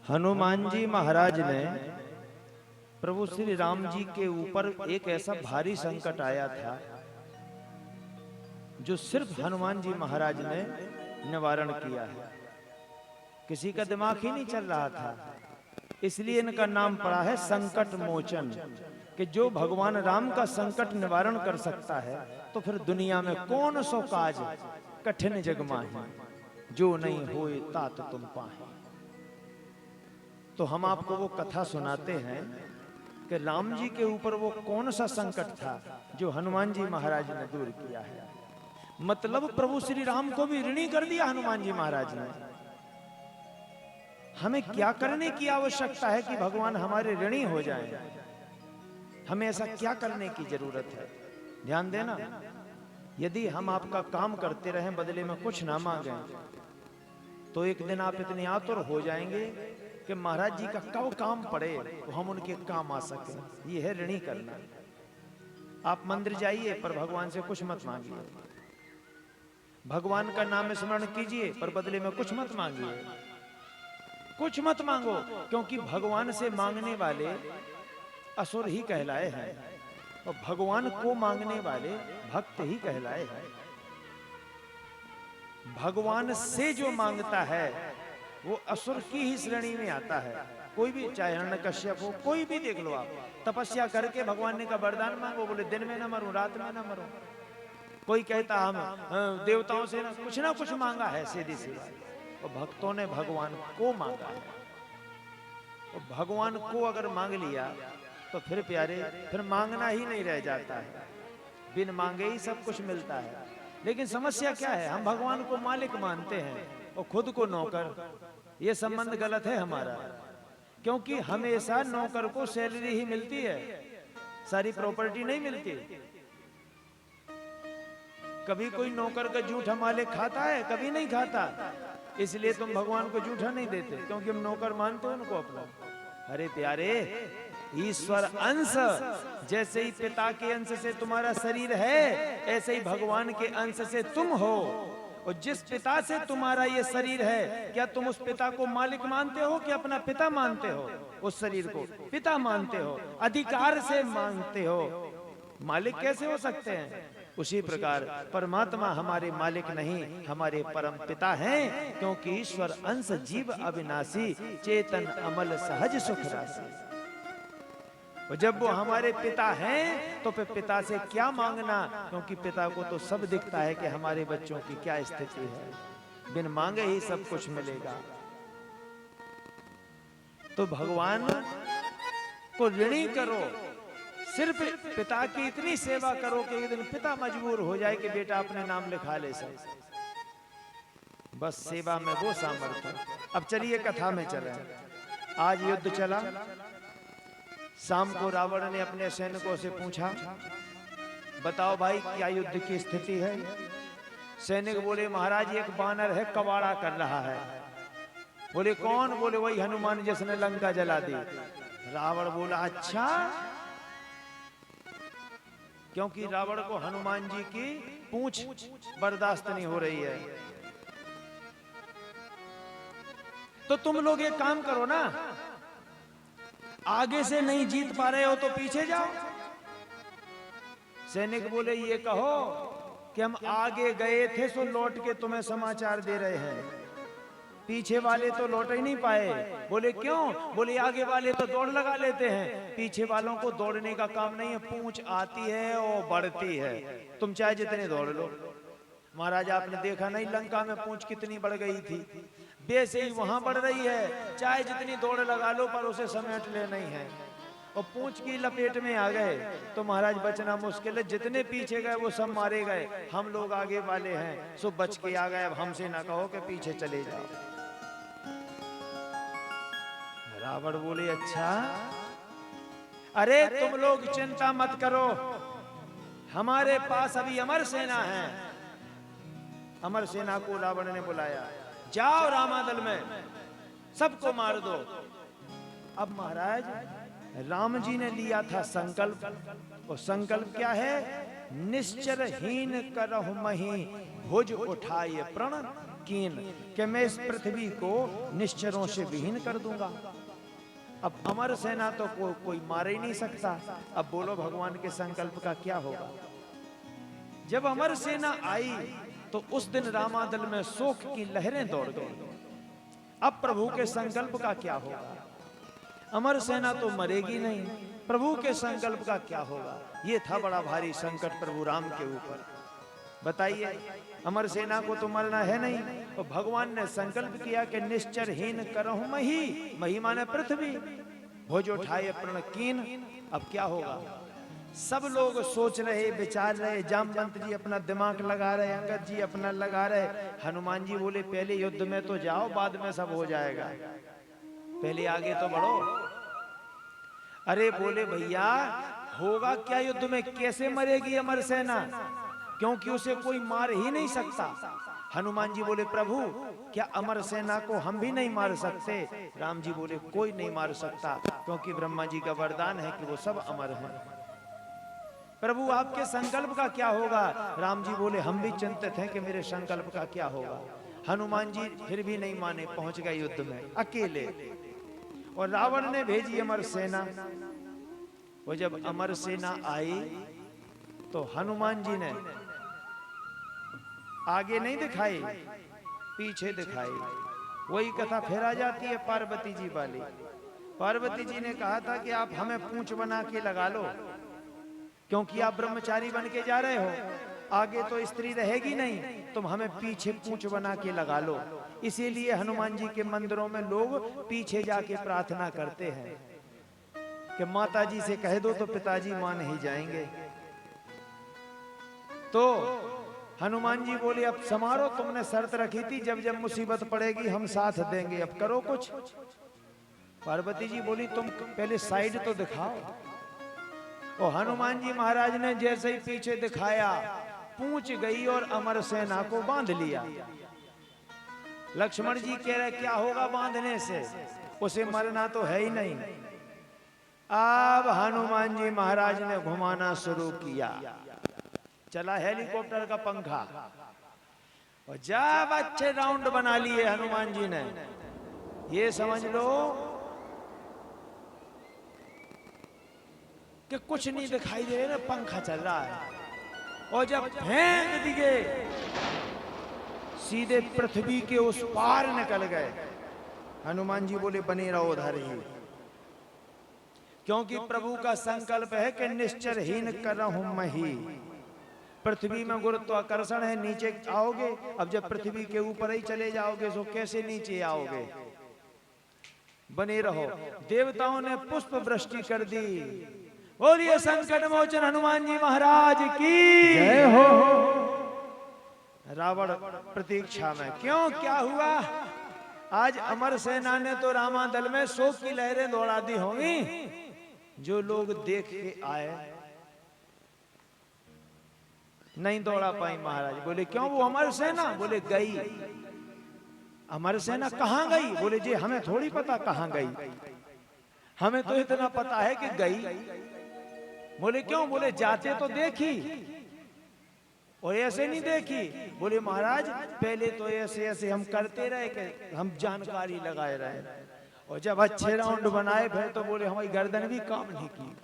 हनुमान जी महाराज ने प्रभु श्री राम जी के ऊपर एक ऐसा भारी संकट आया था जो सिर्फ हनुमान जी महाराज ने निवारण किया है। किसी का दिमाग ही नहीं चल रहा था, इसलिए इनका नाम पड़ा है संकट मोचन। कि जो भगवान राम का संकट निवारण कर सकता है तो फिर दुनिया में कौन सो काज कठिन जग माही, जो नहीं होए तात तुम पाहे। तो हम आपको वो कथा सुनाते हैं कि राम जी के ऊपर वो कौन सा संकट था जो हनुमान जी महाराज ने दूर किया है। मतलब प्रभु श्री राम को भी ऋणी कर दिया हनुमान जी महाराज ने। हमें क्या करने की आवश्यकता है कि भगवान हमारे ऋणी हो जाएं? हमें ऐसा क्या करने की जरूरत है? ध्यान देना, यदि हम आपका काम करते रहें बदले में कुछ ना मांगे तो एक दिन आप इतने आतुर हो जाएंगे कि महाराज जी का कब काम पड़े तो हम उनके काम आ सके। ये है ऋणी करना। आप मंदिर जाइए पर भगवान से कुछ मत मांगिए, भगवान का नाम स्मरण कीजिए पर बदले में कुछ मत मांगिए, कुछ मत मांगो, क्योंकि भगवान से मांगने वाले असुर ही कहलाए हैं और भगवान को मांगने वाले भक्त ही कहलाए हैं। भगवान से जो मांगता है वो असुर की ही श्रेणी में आता है। कोई भी, चाहे हिरण्यकश्यप हो, कोई भी देख लो आप, तपस्या करके भगवान ने का वरदान मांगो, बोले दिन में ना मरूं, रात में ना मरूं। कोई कहता हम देवताओं से ना कुछ मांगा है, सीधी सी बात। और भक्तों ने भगवान को मांगा है। और भगवान को अगर मांग लिया तो फिर प्यारे, फिर मांगना ही नहीं रह जाता है, बिन मांगे ही सब कुछ मिलता है। लेकिन समस्या क्या है, हम भगवान को मालिक मानते हैं और खुद को नौकर। यह संबंध गलत है हमारा, क्योंकि हमेशा नौकर को सैलरी ही मिलती है, सारी प्रॉपर्टी नहीं मिलती। कभी कोई नौकर का झूठा मालिक खाता है? कभी नहीं खाता। इसलिए तुम भगवान को झूठा नहीं देते, क्योंकि हम नौकर मानते हो उनको अपना। अरे प्यारे, ईश्वर अंश, जैसे ही पिता के अंश से तुम्हारा शरीर है, ऐसे ही भगवान के अंश से तुम हो। और जिस पिता से तुम्हारा ये शरीर है, क्या तुम उस पिता को मालिक मानते हो कि अपना पिता मानते हो? उस शरीर को पिता मानते हो, अधिकार से मानते हो। मालिक कैसे हो सकते हैं? उसी प्रकार परमात्मा हमारे मालिक नहीं, हमारे परम पिता हैं, क्योंकि ईश्वर अंश जीव अविनाशी, चेतन अमल सहज सुख राशि। और जब वो हमारे पिता हैं तो फिर पिता से क्या मांगना, क्योंकि पिता को तो सब दिखता है कि हमारे बच्चों की क्या स्थिति है। बिन मांगे ही सब कुछ मिलेगा। तो भगवान को ऋणी करो, सिर्फ पिता की इतनी सेवा करो कि एक दिन पिता मजबूर हो जाए कि बेटा अपने नाम लिखा ले सब। बस सेवा में वो सामर्थ्य। अब चलिए कथा में चले। आज युद्ध चला। शाम को रावण ने अपने सैनिकों से पूछा, बताओ भाई क्या युद्ध की स्थिति है? सैनिक बोले, महाराज एक बानर है, कवाड़ा कर रहा है। बोले कौन? बोले वही हनुमान जिसने लंका जला दी। रावण बोला अच्छा, क्योंकि रावण को हनुमान जी की पूंछ बर्दाश्त नहीं हो रही है। तो तुम लोग एक काम करो ना, आगे से नहीं जीत पा रहे हो तो पीछे जाओ। सैनिक बोले ये कहो कि हम आगे गए थे सो लौट के तुम्हें समाचार दे रहे हैं, पीछे वाले तो लौट ही नहीं पाए। बोले क्यों? बोले आगे वाले तो दौड़ लगा लेते हैं, पीछे वालों को दौड़ने का काम नहीं है, पूंछ आती है और बढ़ती है, तुम चाहे जितने दौड़ लो। महाराज आपने देखा नहीं लंका में पूंछ कितनी बढ़ गई थी, वैसे ही वहां बढ़ रही है, चाहे जितनी दौड़ लगा लो पर उसे समेट ले नहीं है। और पूंछ की लपेट में आ गए तो महाराज बचना मुश्किल है। जितने पीछे गए वो सब मारे गए, हम लोग आगे वाले हैं सो बच के आ गए। अब हमसे ना कहो कि पीछे चले जाओ। रावण बोले अच्छा, अरे तुम लोग चिंता मत करो, हमारे पास अभी अमर सेना है। अमर सेना को रावण ने बुलाया, जाओ रामादल में सबको मार दो। अब महाराज राम जी ने लिया था संकल्प, और संकल्प क्या है? निश्चरहीन करहु मही भुज उठाए प्रण कीन, कि मैं इस पृथ्वी को निश्चरों से विहीन कर दूंगा। अब अमर सेना तो कोई मार ही नहीं सकता। अब बोलो भगवान के संकल्प का क्या होगा? जब अमर सेना आई तो उस दिन रामादल में शोक की लहरें दौड़ गई। अब प्रभु के संकल्प का क्या होगा? अमर सेना तो मरेगी नहीं, प्रभु के संकल्प का क्या होगा? ये था बड़ा भारी संकट प्रभु राम के ऊपर। बताइए, अमर सेना को तो मरना है नहीं, तो भगवान ने संकल्प किया कि निश्चरहीन करहु मही, मही माने पृथ्वी, भुज उठाए प्रण कीन। अब क्या होगा? सब लोग सोच रहे, विचार रहे, जामवंत जी अपना दिमाग लगा रहे, अंगद जी अपना लगा रहे। हनुमान जी बोले पहले युद्ध में तो जाओ, बाद में सब हो जाएगा, पहले आगे तो बढ़ो। अरे बोले भैया होगा क्या युद्ध में? कैसे मरेगी अमर सेना? क्योंकि उसे कोई मार ही नहीं सकता। हनुमान जी बोले प्रभु क्या अमर सेना को हम भी नहीं मार सकते? राम जी बोले कोई नहीं मार सकता, क्योंकि ब्रह्मा जी का वरदान है कि वो सब अमर हैं। प्रभु आपके संकल्प का क्या होगा? राम जी बोले हम भी चिंतित हैं कि मेरे संकल्प का क्या होगा। हनुमान जी फिर भी नहीं माने, पहुंच गए युद्ध में अकेले, और रावण ने भेजी अमर सेना। वो जब अमर सेना आई तो हनुमान जी ने आगे नहीं दिखाई, पीछे दिखाई। वही कथा फिर आ जाती है पार्वती जी वाली। पार्वती जी ने कहा था कि आप हमें पूंछ बना के लगा लो, क्योंकि आप ब्रह्मचारी बन के जा रहे हो, आगे तो स्त्री रहेगी नहीं, तुम हमें पीछे पूंछ बना के लगा लो। इसीलिए हनुमान जी के मंदिरों में लोग पीछे जाके प्रार्थना करते हैं कि माता जी से कह दो तो पिताजी मान ही जाएंगे। तो हनुमान जी बोले अब समारो, तुमने शर्त रखी थी जब जब मुसीबत पड़ेगी हम साथ देंगे, अब करो कुछ। पार्वती जी बोली तुम पहले साइड तो दिखाओ। और हनुमान जी महाराज ने जैसे ही पीछे दिखाया, पूंछ गई और अमर सेना को बांध लिया। लक्ष्मण जी कह रहे क्या होगा बांधने से, उसे मरना तो है ही नहीं। अब हनुमान जी महाराज ने घुमाना शुरू किया, चला हेलीकॉप्टर का पंखा, और जब अच्छे राउंड बना लिए हनुमान जी ने, ये समझ लो कि कुछ नहीं दिखाई दे रहा, पंखा चल रहा है। और जब फेंक दिए सीधे पृथ्वी के उस पार निकल गए। हनुमान जी बोले बने रहो उधर ही, क्योंकि प्रभु का संकल्प है कि निश्चरहीन करहु मही। पृथ्वी में गुरुत्वाकर्षण है, नीचे आओगे। अब जब पृथ्वी के ऊपर ही चले जाओगे तो कैसे नीचे आओगे? बने रहो। देवताओं ने पुष्प वृष्टि कर दी। बोलिए संकट मोचन हनुमान जी महाराज की जय हो। रावण प्रतीक्षा में, क्यों क्या हुआ? आज अमर सेना ने तो रामादल में शोक की लहरें दौड़ा दी होंगी। जो लोग देख के आए नहीं दौड़ा पाई महाराज। बोले क्यों? वो अमर सेना? बोले गई। अमर सेना कहां गई? बोले जी हमें थोड़ी पता कहां गई, हमें तो इतना पता है कि गई। बोले क्यों? बोले जाते तो देखी और ऐसे नहीं देखी। बोले महाराज पहले तो ऐसे ऐसे हम करते रहे कि हम जानकारी लगाए रहे, और जब अच्छे राउंड बनाए फिर तो बोले हमारी गर्दन भी काम नहीं की,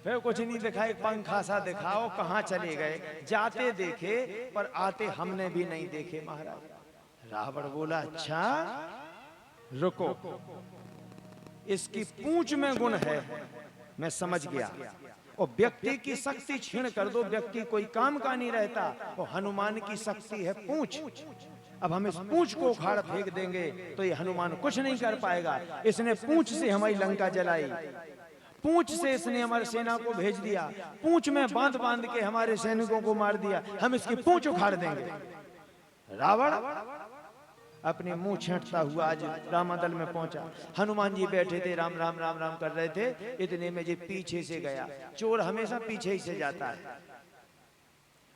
फिर कुछ नहीं दिखा, एक पंखा सा दिखाओ, कहाँ चले गए? जाते देखे पर आते हमने भी नहीं देखे महाराज। रावण बोला अच्छा रुको, इसकी पूंछ में गुण है, मैं समझ गया। और व्यक्ति की शक्ति छीन कर दो, व्यक्ति कोई काम का नहीं रहता। और हनुमान की शक्ति है पूंछ। अब हम इस पूंछ को उखाड़ फेंक देंगे तो ये हनुमान कुछ नहीं कर पाएगा। इसने पूंछ से हमारी लंका जलाई, पूंछ से इसने हमारी सेना को भेज दिया, पूंछ में बांध बांध के हमारे सैनिकों को मार दिया, हम इसकी पूंछ उखाड़ देंगे। रावण अपने मुंह छेंटता हुआ आज रामादल में पहुंचा। हनुमान जी बैठे थे, राम राम राम राम कर रहे थे, इतने में जी पीछे से गया। चोर हमेशा पीछे ही से जाता है।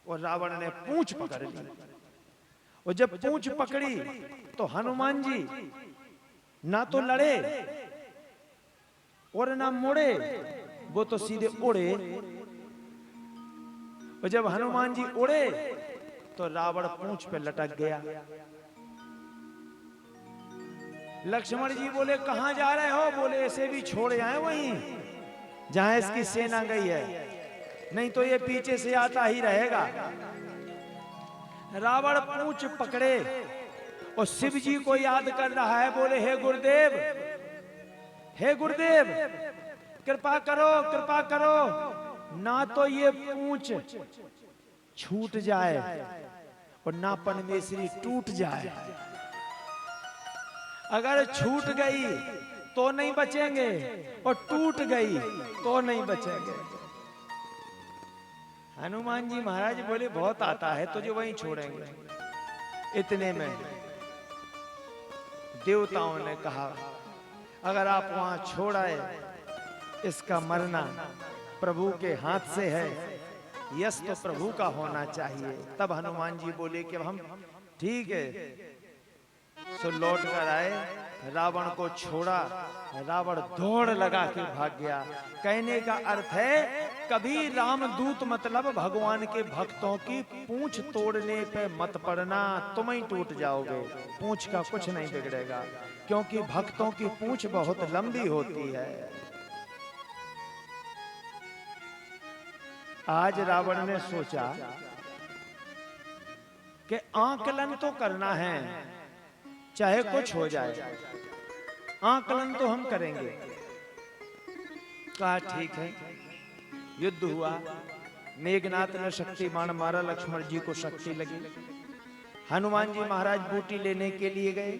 और रावण ने पूंछ पकड़ ली, और जब पूंछ पकड़ी तो हनुमान जी ना तो लड़े और ना मुड़े, वो तो सीधे उड़े। और जब हनुमान जी उड़े तो रावण पूंछ पे लटक गया। लक्ष्मण जी बोले कहां जा रहे हो? बोले ऐसे भी छोड़ आए वहीं जहां इसकी सेना गई है, नहीं तो ये पीछे से आता ही रहेगा। रावण पूंछ पकड़े और शिव जी को याद कर रहा है। बोले हे गुरुदेव, हे गुरुदेव, कृपा करो, कृपा करो, ना तो ये पूंछ छूट जाए और ना परमेश्वरी टूट जाए। अगर छूट गई तो नहीं बचेंगे और टूट गई तो नहीं बचेंगे। हनुमान जी महाराज बोले बहुत आता है तुझे, वहीं छोड़ेंगे। इतने में देवताओं ने कहा अगर आप वहां छोड़ आए, इसका मरना प्रभु के हाथ से है, यश तो प्रभु का होना चाहिए। तब हनुमान जी बोले कि हम ठीक है। सो लौट कर आए, रावण को छोड़ा, रावण दौड़ लगा के भाग गया। कहने का अर्थ है कभी रामदूत मतलब भगवान के भक्तों की पूंछ तोड़ने पे मत पड़ना, तुम ही टूट जाओगे। पूंछ का कुछ नहीं बिगड़ेगा, क्योंकि भक्तों की पूंछ बहुत लंबी होती है। आज रावण ने सोचा कि आकलन तो करना है, चाहे कुछ हो जाए, आकलन तो हम करेंगे। कहा ठीक है। युद्ध हुआ, मेघनाथ ने शक्तिमान मारा, लक्ष्मण जी को शक्ति लगी। हनुमान जी महाराज बूटी लेने के लिए गए,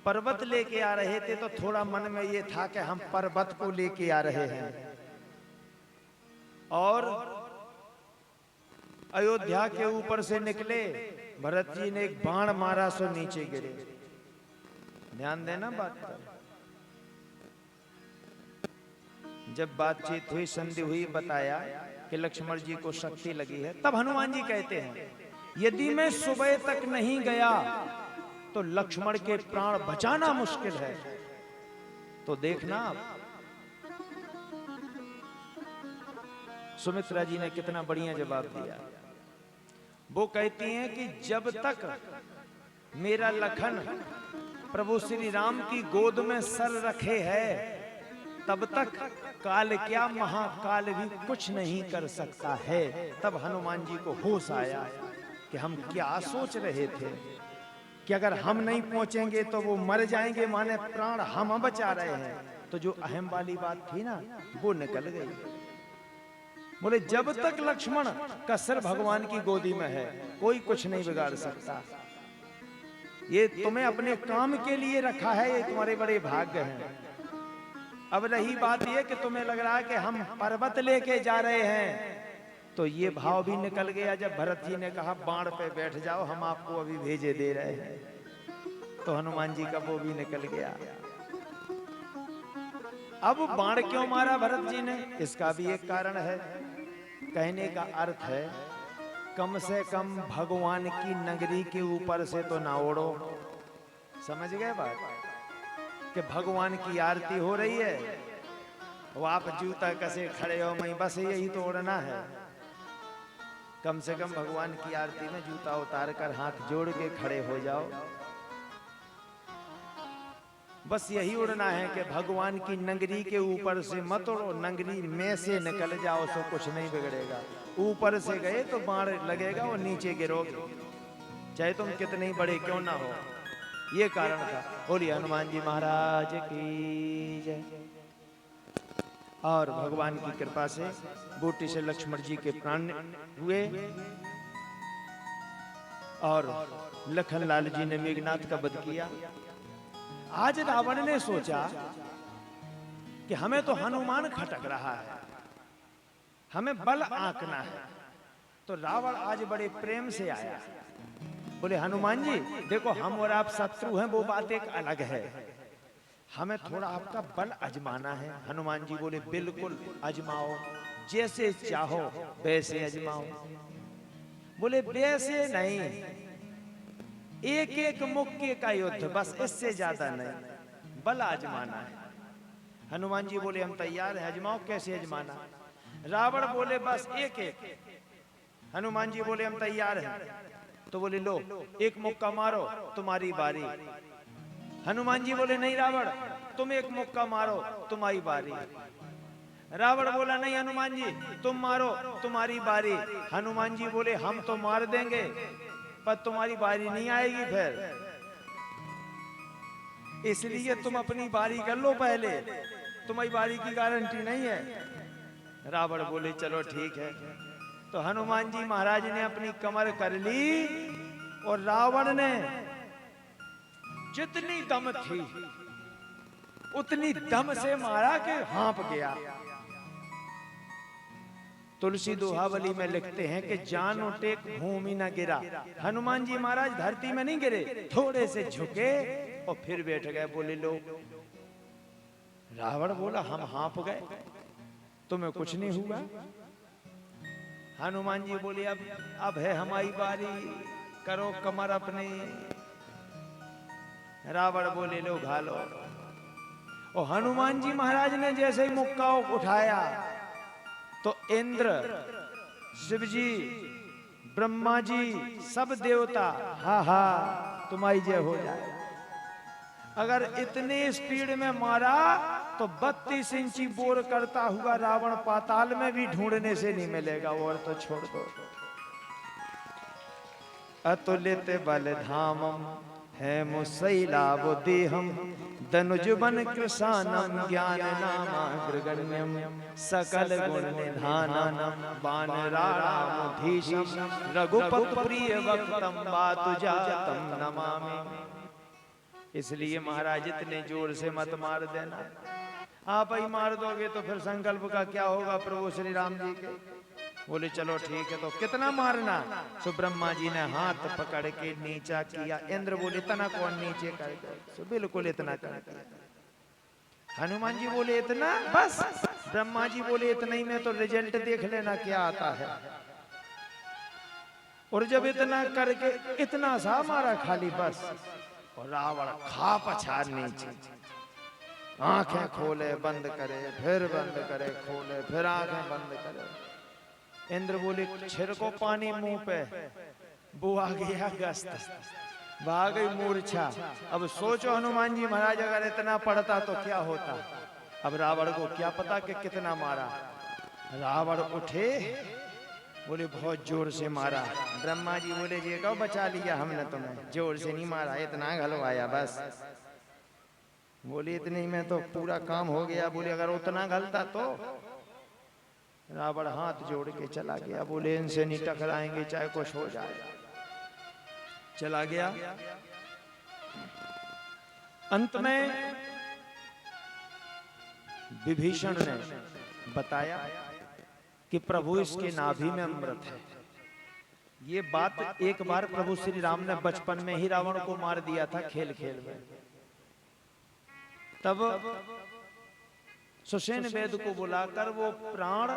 पर्वत लेके आ रहे थे तो थोड़ा मन में ये था कि हम पर्वत को लेके आ रहे हैं। और अयोध्या के ऊपर से निकले, भरत जी ने एक बाण मारा सो नीचे गिरे। ध्यान देना बात पर। जब बातचीत हुई, संधि हुई, बताया कि लक्ष्मण जी को शक्ति लगी है, तब हनुमान जी कहते हैं यदि मैं सुबह तक नहीं गया तो लक्ष्मण के प्राण बचाना मुश्किल है। तो देखना आप, सुमित्रा जी ने कितना बढ़िया जवाब दिया। वो कहती हैं कि जब तक मेरा लखन प्रभु श्री राम की गोद में सर रखे है, तब तक काल क्या महाकाल भी कुछ नहीं कर सकता है। तब हनुमान जी को होश आया कि हम क्या सोच रहे थे कि अगर हम नहीं पहुंचेंगे तो वो मर जाएंगे, माने प्राण हम बचा रहे हैं। तो जो अहम वाली बात थी ना, वो निकल गई। बोले जब तक लक्ष्मण का सर भगवान की गोदी में है, कोई कुछ नहीं बिगाड़ सकता। ये तुम्हें अपने काम के लिए रखा है, ये तुम्हारे बड़े भाग्य हैं। अब रही बात ये कि तुम्हें लग रहा है कि हम पर्वत लेके जा रहे हैं, तो ये भाव भी निकल गया जब भरत जी ने कहा बाण पे बैठ जाओ, हम आपको अभी भेजे दे रहे हैं। तो हनुमान जी का वो भी निकल गया। अब बाण क्यों मारा भरत जी ने, इसका भी एक कारण है। कहने का अर्थ है कम से कम भगवान की नगरी के ऊपर से तो ना ओढ़ो। समझ गए बात? कि भगवान की आरती हो रही है, वो आप जूता कसे खड़े हो, मैं बस यही तो ओढ़ना है। कम से कम भगवान की आरती में जूता उतार कर हाथ जोड़ के खड़े हो जाओ। बस यही उड़ना है कि भगवान की नगरी के ऊपर से मत उड़ो, नगरी में से निकल जाओ, सो कुछ नहीं बिगड़ेगा। ऊपर से गए तो बाण लगेगा और नीचे गिरोगे, चाहे तुम कितने ही बड़े क्यों ना हो। ये कारण था। बोलिए हनुमान जी महाराज की जय। और भगवान की कृपा से बूटी से लक्ष्मण जी के प्राण हुए और लखन लाल जी ने मेघनाथ का वध किया। आज रावण ने सोचा कि हमें तो हनुमान खटक रहा है, हमें बल आंकना है। तो रावण आज बड़े प्रेम से आया, बोले हनुमान जी देखो, हम और आप शत्रु हैं, वो बात एक अलग है, हमें थोड़ा आपका बल आजमाना है। हनुमान जी बोले बिल्कुल आजमाओ, जैसे चाहो वैसे आजमाओ। बोले वैसे नहीं, एक एक मुक्के का युद्ध, बस इससे ज्यादा नहीं। बल आजमाना है। हनुमान जी बोले हम तैयार हैं, आजमाओ। कैसे आजमाना? रावण बोले बस एक एक। हनुमान जी बोले हम तैयार हैं। तो बोले लो एक मुक्का मारो, तुम्हारी बारी। हनुमान जी बोले नहीं रावण, तुम एक मुक्का मारो, तुम्हारी बारी। रावण बोला नहीं हनुमान जी, तुम मारो, तुम्हारी बारी। हनुमान जी बोले हम तो मार देंगे, पर तुम्हारी बारी नहीं आएगी फिर, इसलिए तुम अपनी बारी कर लो पहले, तुम्हारी बारी की गारंटी नहीं है। रावण बोले चलो ठीक है। तो हनुमान जी महाराज ने अपनी कमर कर ली और रावण ने जितनी दम थी उतनी दम से मारा कि हाँप गया। तुलसी दोहावली में लिखते हैं कि जानो टेक भूमि न गिरा। हनुमान जी महाराज धरती में नहीं गिरे, थोड़े से झुके और फिर बैठ गए। बोले लो। रावण बोला हम हाँप गए, तुम्हें कुछ नहीं हुआ। हनुमान जी बोले अब है हमारी बारी, करो कमर अपनी। रावण बोले लो घालो। और हनुमान जी महाराज ने जैसे ही मुक्का उठाया तो इंद्र, शिव जी, ब्रह्मा जी, सब देवता हा हा तुम्हारी जय हो जाए। अगर इतने स्पीड में मारा तो 32 इंची बोर करता हुआ रावण पाताल में भी ढूंढने से नहीं मिलेगा। और तो छोड़ दो। अतुलित बल धामम है मुसैलाभ देहम, धनुज बन कृशानम ज्ञान नामाग्रगण्यम, सकल गुण निधानम वानराणामुधीशम, रघुपत प्रिय वक्तम बातु जातम नमामि। इसलिए महाराज इतने जोर से मत मार देना, आप ही मार दोगे तो फिर संकल्प का क्या होगा प्रभु श्री राम जी के। बोले चलो ठीक है। तो कितना मारना? सो ब्रह्मा जी ने हाथ पकड़ के नीचा किया। इंद्र बोले इतना कौन नीचे कर? सो बिल्कुल इतना कर। हनुमान जी बोले इतना बस? ब्रह्मा जी बोले इतना ही में तो रिजल्ट देख लेना क्या आता है। और जब इतना करके इतना सा मारा खाली बस, और रावण खा पछाड़ नीचे, आंखें खोले बंद करे, फिर बंद करे, खोले फिर आंखें बंद करे। इंद्र बोले छिड़को पानी मुंह पे। वो आ गया गस्त, भाग गई मूर्छा। अब सोचो हनुमान जी महाराज अगर इतना पड़ता तो क्या होता। अब रावण को क्या पता कि कितना मारा। रावण उठे, बोले बहुत जोर से मारा। ब्रह्मा जी बोले जी कहो बचा लिया हमने तुम्हें, जोर से नहीं मारा, इतना घलवाया बस। बोले इतने में तो पूरा काम हो गया। बोले अगर उतना घलता तो। रावण हाथ जोड़ के चला गया। बोले इनसे नहीं टकराएंगे चाहे कुछ हो जाए। चला गया। अंत में विभीषण ने बताया कि प्रभु इसके नाभि में अमृत है। ये बात एक बार प्रभु श्री राम ने बचपन में ही रावण को मार दिया था खेल खेल में। तब सुषेण वेद को बुलाकर वो प्राण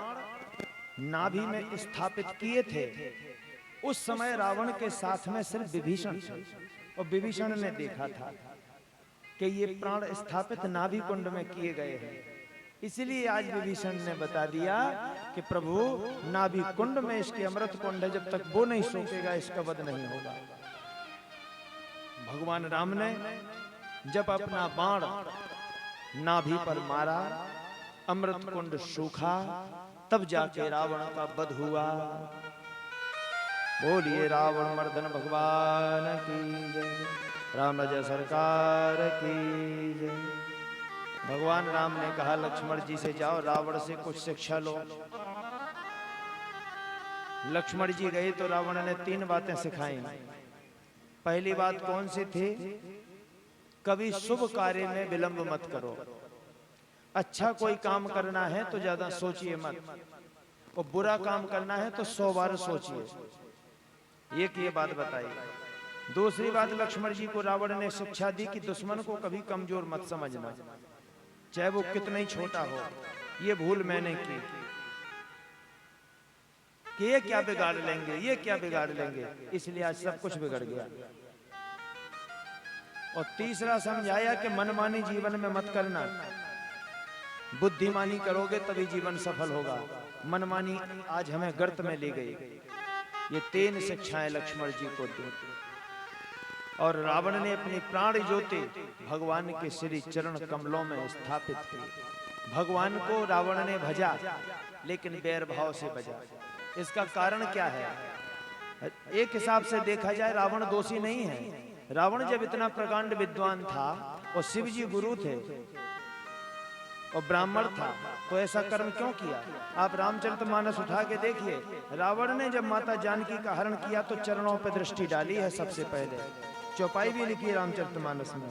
नाभि में स्थापित किए थे। उस समय रावण के साथ में सिर्फ विभीषण थे और विभीषण ने देखा था कि ये प्राण स्थापित नाभि कुंड में किए गए हैं। इसलिए आज विभीषण ने बता दिया कि प्रभु नाभि कुंड में इसके अमृत कुंड है, जब तक वो नहीं सोचेगा इसका वध नहीं होगा। भगवान राम ने जब अपना बाण नाभि पर मारा, अमृत कुंड सूखा, तब जाके रावण का वध हुआ। बोलिए रावण मर्दन भगवान की जय, राम जय सरकार की जय। भगवान राम ने कहा लक्ष्मण जी से जाओ रावण से कुछ शिक्षा लो। लक्ष्मण जी गए तो रावण ने 3 बातें सिखाई। पहली बात कौन सी थी? कभी शुभ कार्य में विलंब मत करो। अच्छा कोई काम करना है तो ज्यादा सोचिए मत, और बुरा काम करना है तो 100 बार सोचिए। एक ये बात बताई। दूसरी बात लक्ष्मण जी को रावण ने शिक्षा दी कि दुश्मन को कभी कमजोर मत समझना, चाहे वो कितना ही छोटा हो। ये भूल मैंने की कि ये क्या बिगाड़ लेंगे, ये क्या बिगाड़ लेंगे, इसलिए आज सब कुछ बिगड़ गया। और तीसरा समझाया कि मनमानी जीवन में मत करना, बुद्धिमानी करोगे तभी जीवन सफल होगा। मनमानी आज हमें गर्त में ले गई। ये 3 शिक्षाएं लक्ष्मण जी को दी और रावण ने अपनी प्राण ज्योति भगवान के श्री चरण कमलों में स्थापित की। भगवान को रावण ने भजा, लेकिन बैर भाव से भजा। इसका कारण क्या है? एक हिसाब से देखा जाए रावण दोषी नहीं है। रावण जब इतना प्रकांड विद्वान था और शिव जी गुरु थे और ब्राह्मण था, तो ऐसा कर्म क्यों किया? आप रामचरितमानस उठा के देखिए, रावण ने जब माता जानकी का हरण किया तो चरणों पर दृष्टि डाली है सबसे पहले। चौपाई भी लिखी है रामचरितमानस में,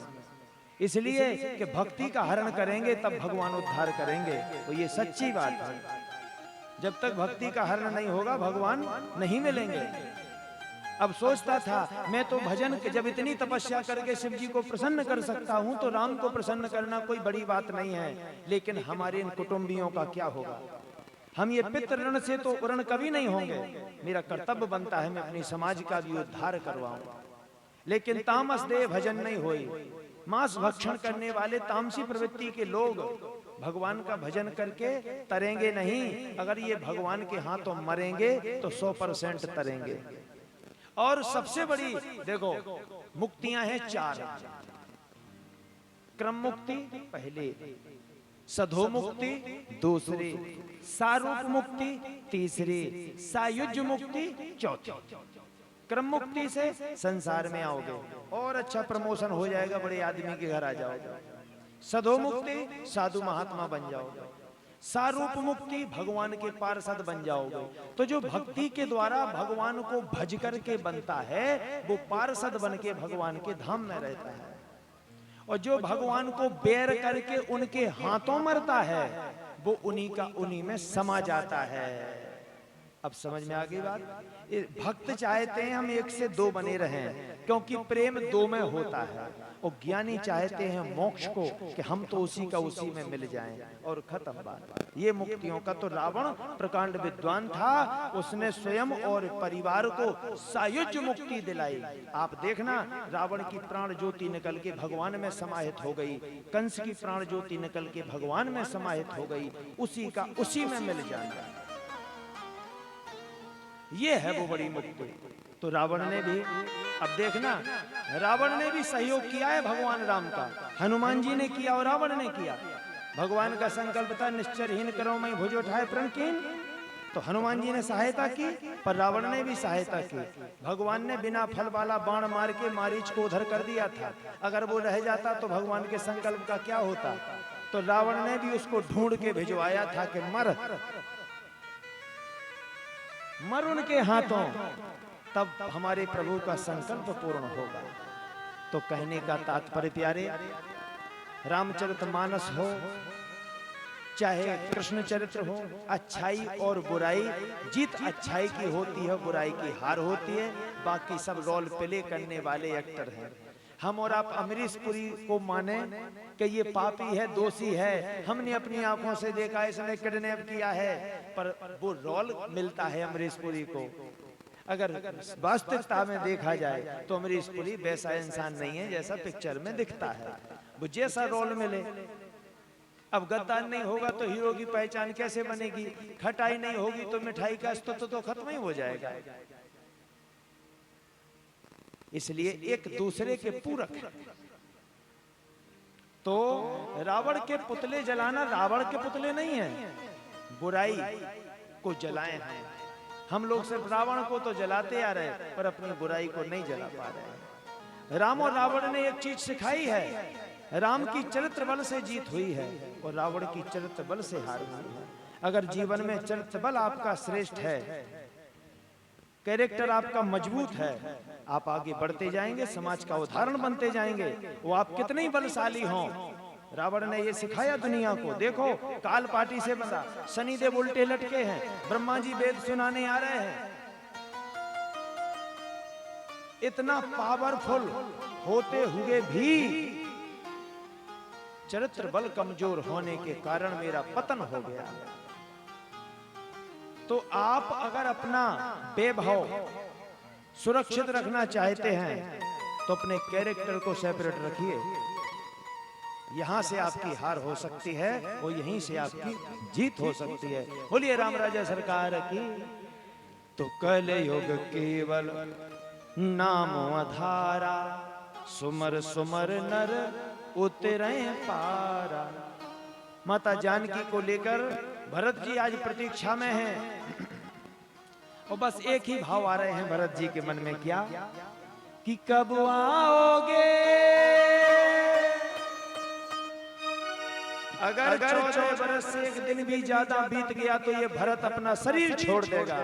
इसलिए कि भक्ति का हरण करेंगे तब भगवान उद्धार करेंगे। तो ये सच्ची बात है। जब तक भक्ति का हरण नहीं होगा भगवान नहीं मिलेंगे। अब सोचता था मैं तो भजन, जब इतनी तपस्या करके शिव जी को प्रसन्न कर सकता हूं तो राम को प्रसन्न करना कोई बड़ी बात नहीं है। लेकिन हमारे इन कुटुंबियों का क्या होगा? हम ये पितृ ऋण से तो ऋण कभी नहीं होंगे। मेरा कर्तव्य बनता है मैं अपनी समाज का भी उद्धार करवाऊं। लेकिन तामस देह भजन नहीं होई। मांस भक्षण करने वाले तामसी प्रवृत्ति के लोग भगवान का भजन करके तरेंगे नहीं। अगर ये भगवान के हाथों मरेंगे तो 100% तरेंगे। और सबसे बड़ी देखो मुक्तियां हैं 4। क्रम मुक्ति पहले, सधो मुक्ति दूसरी, सारूप मुक्ति तीसरी, सायुज्य मुक्ति चौथी। क्रम मुक्ति से संसार में आओगे और अच्छा प्रमोशन हो जाएगा, बड़े आदमी के घर आ जाओगे। सधो मुक्ति साधु महात्मा बन जाओगे। सारूप मुक्ति भगवान के पार्षद बन जाओगे। तो जो भक्ति के द्वारा भगवान को भज करके बनता है वो पार्षद बन के भगवान के धाम में रहता है। और जो भगवान को बैर करके उनके हाथों मरता है वो उन्हीं का उन्हीं में समा जाता है। अब समझ में आ गई बात? भक्त चाहते हैं हम 1 से 2 बने रहें, क्योंकि प्रेम 2 में होता है। और ज्ञानी चाहते हैं मोक्ष को कि हम तो उसी का उसी में मिल जाएं और खत्म बात। ये मुक्तियों का तो रावण प्रकांड विद्वान था, उसने स्वयं और परिवार को सायुज्य मुक्ति दिलाई। आप देखना रावण की प्राण ज्योति निकल के भगवान में समाहित हो गई, कंस की प्राण ज्योति निकल के भगवान में समाहित हो गई। उसी का उसी में मिल जाना, ये है वो बड़ी मुक्ति। तो रावण ने भी, अब देखना, रावण ने भी सहयोग किया है भगवान राम का। हनुमान जी ने किया और रावण ने किया। भगवान का संकल्प था निश्चरहीन करो मैं भुज उठाए प्रणकीन, तो हनुमान जी ने सहायता की, पर रावण ने भी सहायता की। भगवान ने बिना फल वाला बाण मार के मारीच को उधर कर दिया था। अगर वो रह जाता तो भगवान के संकल्प का क्या होता? तो रावण ने भी उसको ढूंढ के भिजवाया था कि मर उनके हाथों, तब हमारे प्रभु का संकल्प पूर्ण होगा। तो कहने का तात्पर्य प्यारे, रामचरितमानस हो चाहे कृष्ण चरित्र हो, अच्छाई और बुराई, जीत अच्छाई की होती है, बुराई की हार होती है। बाकी सब रोल प्ले करने वाले एक्टर हैं। हम और आप अमरीश पुरी को माने कि ये पापी है, दोषी है, हमने अपनी आंखों से देखा इसने किडनैप किया है, पर वो रोल मिलता है अमरीश पुरी को। अगर वास्तविकता में देखा जाए तो अमरीश पुरी वैसा इंसान नहीं है जैसा पिक्चर में दिखता है। वो जैसा रोल मिले, अब गद्दार नहीं होगा तो हीरो की पहचान कैसे बनेगी? खटाई नहीं होगी तो मिठाई का अस्तित्व तो खत्म ही हो जाएगा। इसलिए एक दूसरे के पूरक है। तो रावण के पुतले जलाना, रावण के पुतले नहीं है, बुराई को जलाए हैं हम लोग। सिर्फ रावण को तो जलाते आ रहे पर अपनी बुराई को नहीं जला पा रहे। राम और रावण ने एक चीज सिखाई है, राम की चरित्र बल से जीत हुई है और रावण की चरित्र बल से हार हुई है। अगर जीवन में चरित्र बल आपका श्रेष्ठ है, कैरेक्टर आपका मजबूत है, आप आगे बढ़ते जाएंगे, समाज का उदाहरण बनते जाएंगे। वो आप कितने ही बलशाली हों, रावण ने ये सिखाया दुनिया को। देखो काल पाटी से बंधा, शनिदेव उल्टे लटके हैं, ब्रह्मा जी वेद सुनाने आ रहे हैं। इतना पावरफुल होते हुए भी चरित्र बल कमजोर होने के कारण मेरा पतन हो गया। तो आप अगर अपना वैभव सुरक्षित रखना चाहते हैं तो अपने कैरेक्टर को सेपरेट रखिए। यहां से आपकी हार हो सकती है, वो यहीं से आपकी जीत हो सकती है। बोलिए राम राजा सरकार की। तो कल युग केवल नाम आधारा, सुमर सुमर नर उतरे पारा। माता जानकी को लेकर भरत जी आज प्रतीक्षा में हैं और बस एक ही भाव आ रहे हैं भरत जी के मन में, क्या कि कब आओगे। अगर 14 बरस से एक दिन भी ज्यादा बीत गया तो ये भरत अपना शरीर छोड़ देगा।